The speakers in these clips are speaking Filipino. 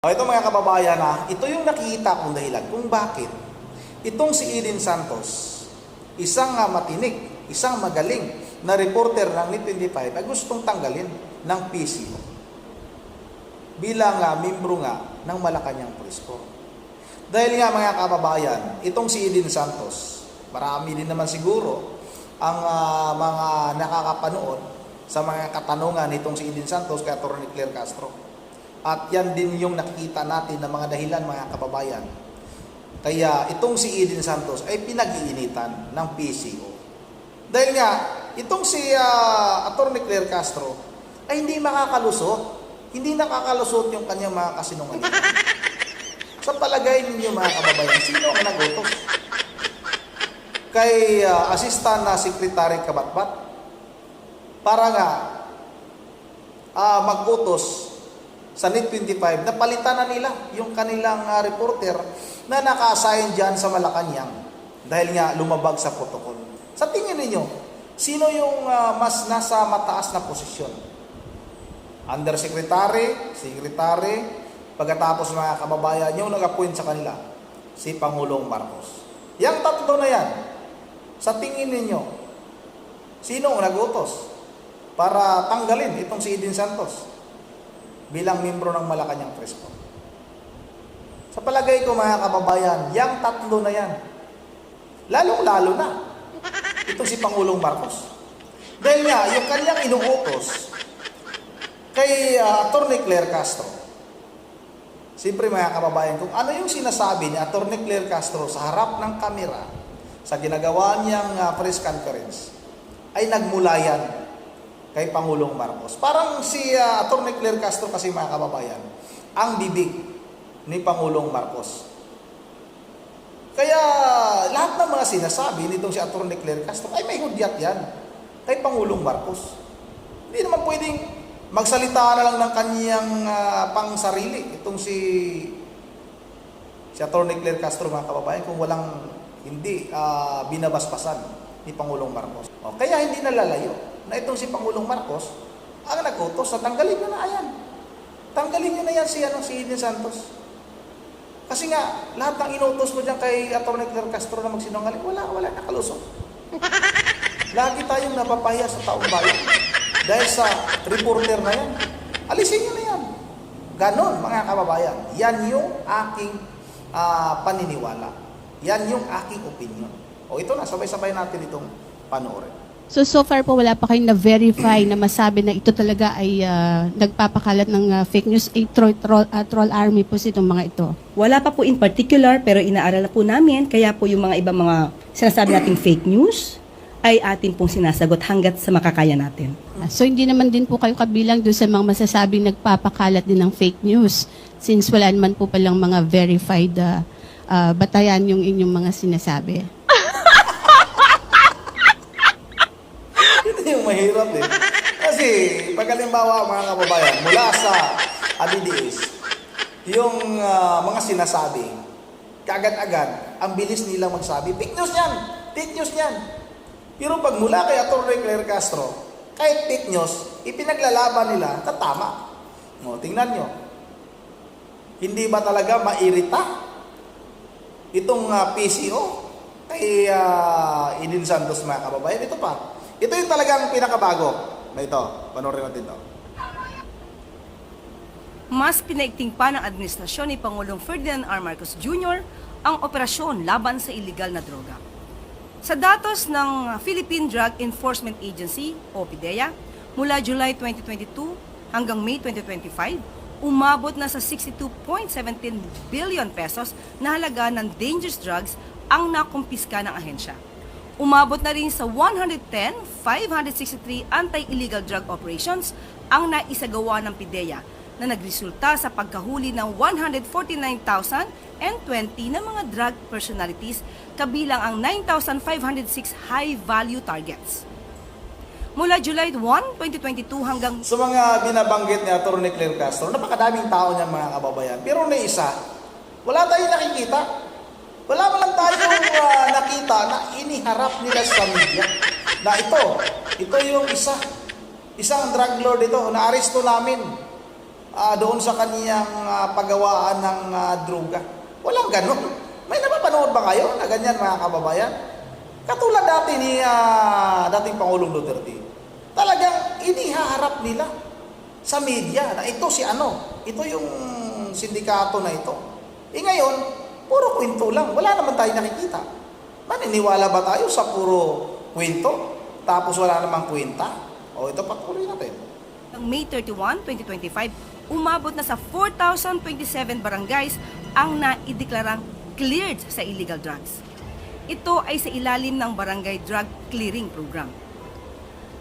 Ito mga kababayan ito yung nakikita kong dahilan kung bakit itong si Eden Santos, isang matinik, isang magaling na reporter ng NET 25 ay gustong tanggalin ng PCO bilang membro ng Malacanang Police Corps. Dahil nga mga kababayan, itong si Eden Santos, marami din naman siguro ang mga nakakapanood sa mga katanungan nitong si Eden Santos kay Atty. Claire Castro. At yan din yung nakikita natin na mga dahilan mga kababayan. Kaya itong si Eden Santos ay pinag-iinitan ng PCO. Dahil nga, itong si Atty. Claire Castro ay hindi makakalusot. Hindi nakakalusot yung kanyang mga kasinungalingan. Sa palagay ninyo mga kababayan, sino ang nagutos? Kay Assistant na Secretary Kabatbat para nga mag-utos sa NET 25 na palitan na nila yung kanilang reporter na naka-assign dyan sa Malacanang dahil nga lumabag sa protocol. Sa tingin ninyo, sino yung mas nasa mataas na posisyon? Undersecretary, Secretary, pagkatapos mga kababayan yung nag-appoint sa kanila, si Pangulong Marcos. Yang tatlo na yan, sa tingin ninyo, sino ang nag-utos para tanggalin itong si Eden Santos bilang membro ng Malacanang Police Corps? Sa palagay ko mga kababayan, yang tatlo na yan, lalong-lalo na itong si Pangulong Marcos. Dahil nga, yung kanyang inuutos kay Atty. Claire Castro, siyempre mga kababayan, kung ano yung sinasabi ni Atty. Claire Castro sa harap ng kamera sa ginagawa niyang press conference, ay nagmula yan kay Pangulong Marcos. Parang si Atty. Claire Castro kasi mga kababayan, ang bibig ni Pangulong Marcos. Kaya lahat ng mga sinasabi nitong si Atty. Claire Castro ay may hudyat yan kay Pangulong Marcos. Hindi naman pwedeng magsalita na lang ng kanyang pangsarili itong si Atty. Claire Castro mga kababayan kung walang hindi binabasbasan ni Pangulong Marcos. Kaya hindi nalalayo na itong si Pangulong Marcos ang nag-utos na tanggalin nyo na yan. Tanggalin nyo na yan si Eden Santos. Kasi nga, lahat ng inutos mo dyan kay Atty. Claire Castro na magsinungaling, wala nakalusot. Lagi tayong napapahiya sa taong bayan dahil sa reporter na yan. Alisin nyo na yan. Ganon mga kababayan. Yan yung aking paniniwala. Yan yung aking opinion. Ito na, sabay-sabay natin itong panoorin. So far po wala pa kayong na-verify na masabi na ito talaga ay nagpapakalat ng fake news, troll army po itong mga ito? Wala pa po in particular, pero inaaral na po namin, kaya po yung mga ibang mga sinasabi nating fake news ay atin pong sinasagot hanggat sa makakaya natin. So hindi naman din po kayo kabilang doon sa mga masasabing nagpapakalat din ng fake news since wala naman po palang mga verified batayan yung inyong mga sinasabi. Yung mahirap Kasi, pag halimbawa mga kababayan, mula sa ADDS, yung mga sinasabi, kaagad-agad, ang bilis nilang magsabi, fake news yan! Fake news yan! Pero pag mula kay Atty. Claire Castro, kahit fake news, ipinaglalaban nila na tama. Tingnan nyo. Hindi ba talaga mairita itong PCO kay Eden Santos mga kababayan? Ito pa. Ito yung talagang pinakabago. Ito, panoorin natin ito. Mas pinaigting pa ng administrasyon ni Pangulong Ferdinand R. Marcos Jr. ang operasyon laban sa iligal na droga. Sa datos ng Philippine Drug Enforcement Agency o PDEA, mula July 2022 hanggang May 2025, umabot na sa 62.17 billion pesos na halaga ng dangerous drugs ang nakumpiska ng ahensya. Umabot na rin sa 110,563 anti-illegal drug operations ang naisagawa ng PDEA na nagresulta sa pagkahuli ng 149,020 na mga drug personalities kabilang ang 9,506 high-value targets. Mula July 1, 2022 hanggang... Sa mga binabanggit ni Atty. Claire Castro, napakadaming tao niyan mga kababayan. Pero na isa, wala tayong nakikita. Wala man lang tayong nakita na iniharap nila sa media na ito yung isang drug lord ito, na-aresto namin. doon sa kaniyang paggawaan ng droga. Walang ganun. May napapanood ba kayo na ganyan, mga kababayan? Katulad dati ni dating Pangulong Duterte. Talagang inihaharap nila sa media na ito si ano, ito yung sindikato na ito. Ngayon, puro kwento lang. Wala naman tayo nakikita. Maniniwala ba tayo sa puro kwento? Tapos wala namang kwenta? O ito, patuloy natin. Noong May 31, 2025, umabot na sa 4,027 barangays ang naideklarang cleared sa illegal drugs. Ito ay sa ilalim ng Barangay Drug Clearing Program.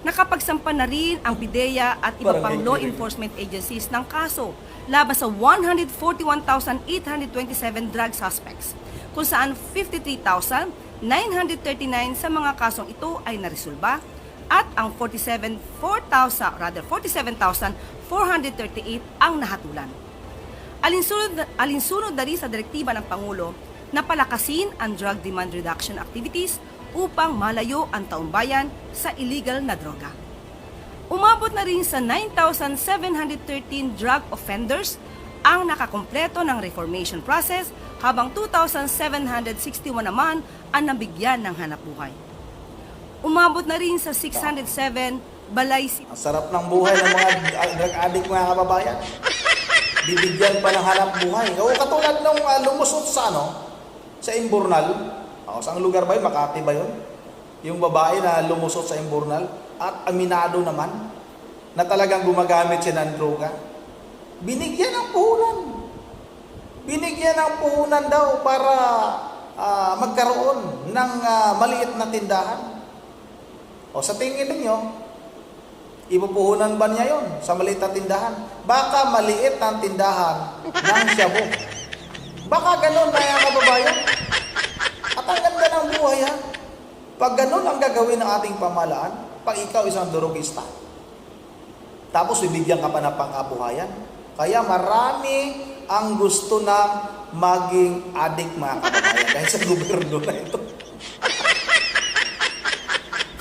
Nakapagsampa na rin ang PIDEA at iba Barangay pang law clearing. enforcement agencies ng kaso laban sa 141,827 drug suspects, kung saan 53,939 sa mga kasong ito ay naresolba at ang 47,438 ang nahatulan. Alinsunod na rin sa direktiba ng Pangulo na palakasin ang drug demand reduction activities upang malayo ang taong bayan sa illegal na droga. Umabot na rin sa 9,713 drug offenders ang nakakumpleto ng reformation process, habang 2,761 naman ang nabigyan ng hanapbuhay. Umabot na rin sa 607 balay Ang sarap ng buhay ng mga drug addict, mga kababayan. Bibigyan pa ng hanap buhay. O katulad nung lumusot sa sa Imburnal. Saan lugar ba yun? Makati ba yun? Yung babae na lumusot sa Imburnal at aminado naman na talagang gumagamit siya ng droga. Binigyan ng puhunan. Binigyan ng puhunan daw para magkaroon ng maliit na tindahan. O sa tingin ninyo, ipupuhunan ba niya yon sa maliit na tindahan? Baka maliit ang tindahan ng shabu. Baka ganun, mga kababayan. At ang ganda ng buhay, ha? Pag ganun ang gagawin ng ating pamahalaan, pag ikaw isang drogista, tapos bibigyan ka pa ng pangkabuhayan. Kaya marami ang gusto na maging addict, mga kababayan, dahil sa gobyerno na ito.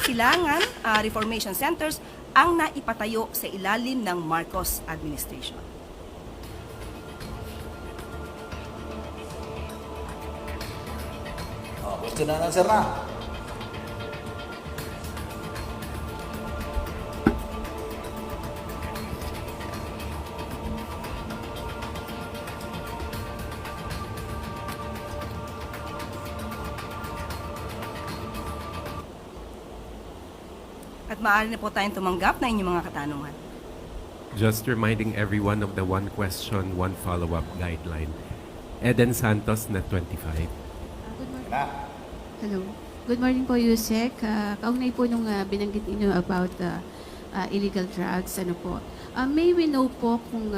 silangan reformation centers ang naipatayo sa ilalim ng Marcos administration. Question na answer na. At maaari na po tayong tumanggap na inyong mga katanungan. Just reminding everyone of the one question, one follow-up guideline. Eden Santos, Net 25. Good morning. Na. Hello. Good morning po, Yusek. Kaugnay po nung binanggit niyo about illegal drugs, ano po. May we know po kung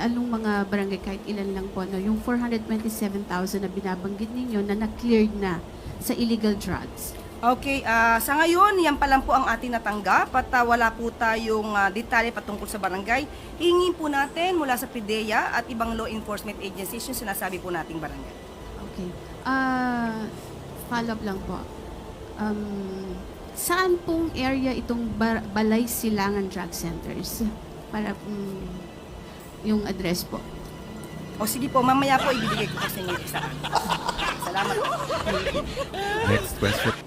anong mga barangay, kahit ilan lang po, no, yung 427,000 na binabanggit ninyo na na-cleared na sa illegal drugs. Okay, sa ngayon, yan pa lang po ang ating natanggap at wala po tayong detalye patungkol sa barangay. Hingin po natin mula sa PIDEA at ibang law enforcement agencies yung sinasabi po nating barangay. Okay. Follow up lang po. Saan pong area itong Balay Silangan Drug Centers? Para yung address po. O sige po, mamaya po ibibigay ko po sa inyo isa. Salamat po. Next question.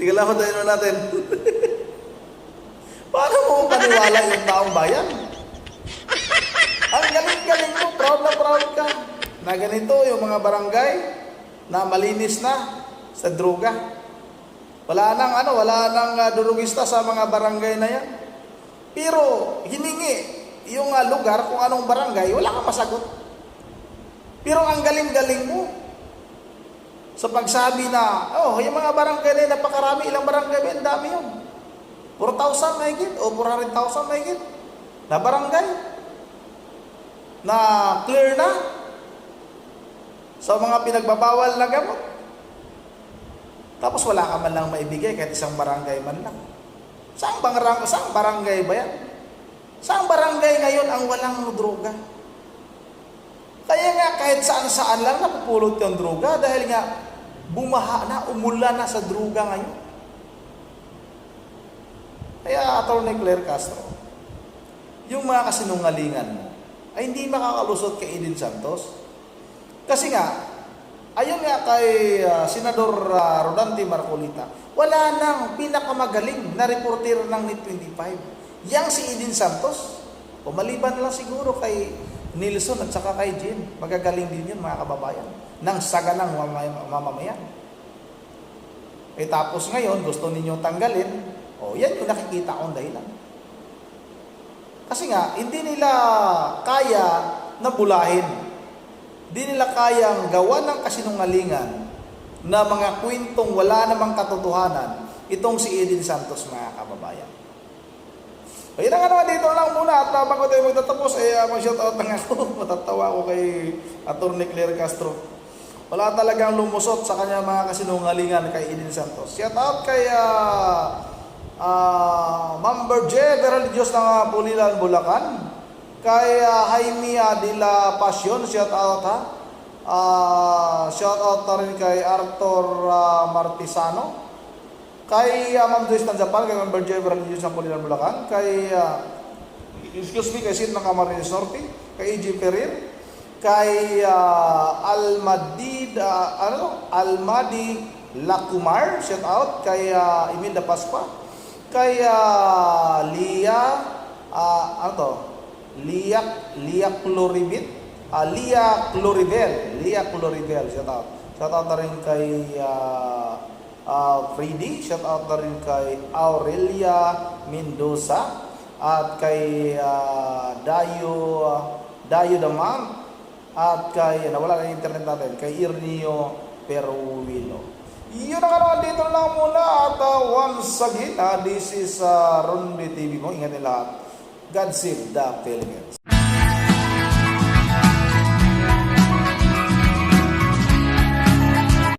Tingnan lang tayo natin. Paano mo paniwala yung taong bayan? Ang galing-galing mo, proud na proud ka. Na ganito yung mga barangay na malinis na sa droga. Wala nang durugista sa mga barangay na yan. Pero hiningi yung lugar kung anong barangay, wala kang masagot. Pero ang galing-galing mo sa pagsabi na, yung mga barangay na napakarami, ilang barangay ba? Ang dami yun. 4,000 na higit o 400,000 na higit na barangay na clear na sa mga pinagbabawal na gamot. Tapos wala ka man lang maibigay kahit isang barangay man lang. Saang barangay ba yan? Saang barangay ngayon ang walang droga? Kaya nga kahit saan-saan lang napupulot yung droga dahil nga bumaha na, umulan na sa droga ngayon. Kaya Atty. Claire Castro, yung mga kasinungalingan mo ay hindi makakalusot kay Eden Santos. Kasi nga, ayon nga kay Senador Rodante Marcolita, wala nang pinakamagaling na reporter ng NET 25. Yang si Eden Santos, o maliban lang siguro kay Nilson at saka kay Jean, magagaling din yun mga kababayan, ng saganang mamamayan. Eh tapos ngayon, gusto ninyong tanggalin, o yan yung nakikita kong dahilan. Kasi nga, hindi nila kaya na bulahin. Hindi nila kayang gawa ng kasinungalingan na mga kwentong wala namang katotohanan itong si Eden Santos mga kababayan. Kaya na nga naman dito lang muna at bago tayo magtatapos mag-shoutout lang ako. Matatawa ko kay Atty. Claire Castro. Wala talagang lumusot sa kanya mga kasinungalingan kay Eden Santos. Shoutout kay Ma'am Berje Beralidios ng Pulilan, Bulacan. Kay Jaime de la Pasión, shoutout ha. Shoutout na rin kay Arthur Martisano. Kay Ma'am Joyce Tanzapan, kay Ma'am Berje Beralidios ng Pulilan, Bulacan. Kay kay Sid ng Camarines Norte. Kay E.J. Perir. Kay Almadi Lacumar, shout out kay Imelda Paspa, kay Lia Cloribel, shout out na rin kay Freddy, shout out na rin kay Aurelia Mendoza at kay Dayo Damang. At kay, nawala na yung internet natin, kay Irnio Peruwilo. Yun ang naman dito lang muna. At once again, this is Ronde TV mo. Ingat nila lahat. God save the Philippines.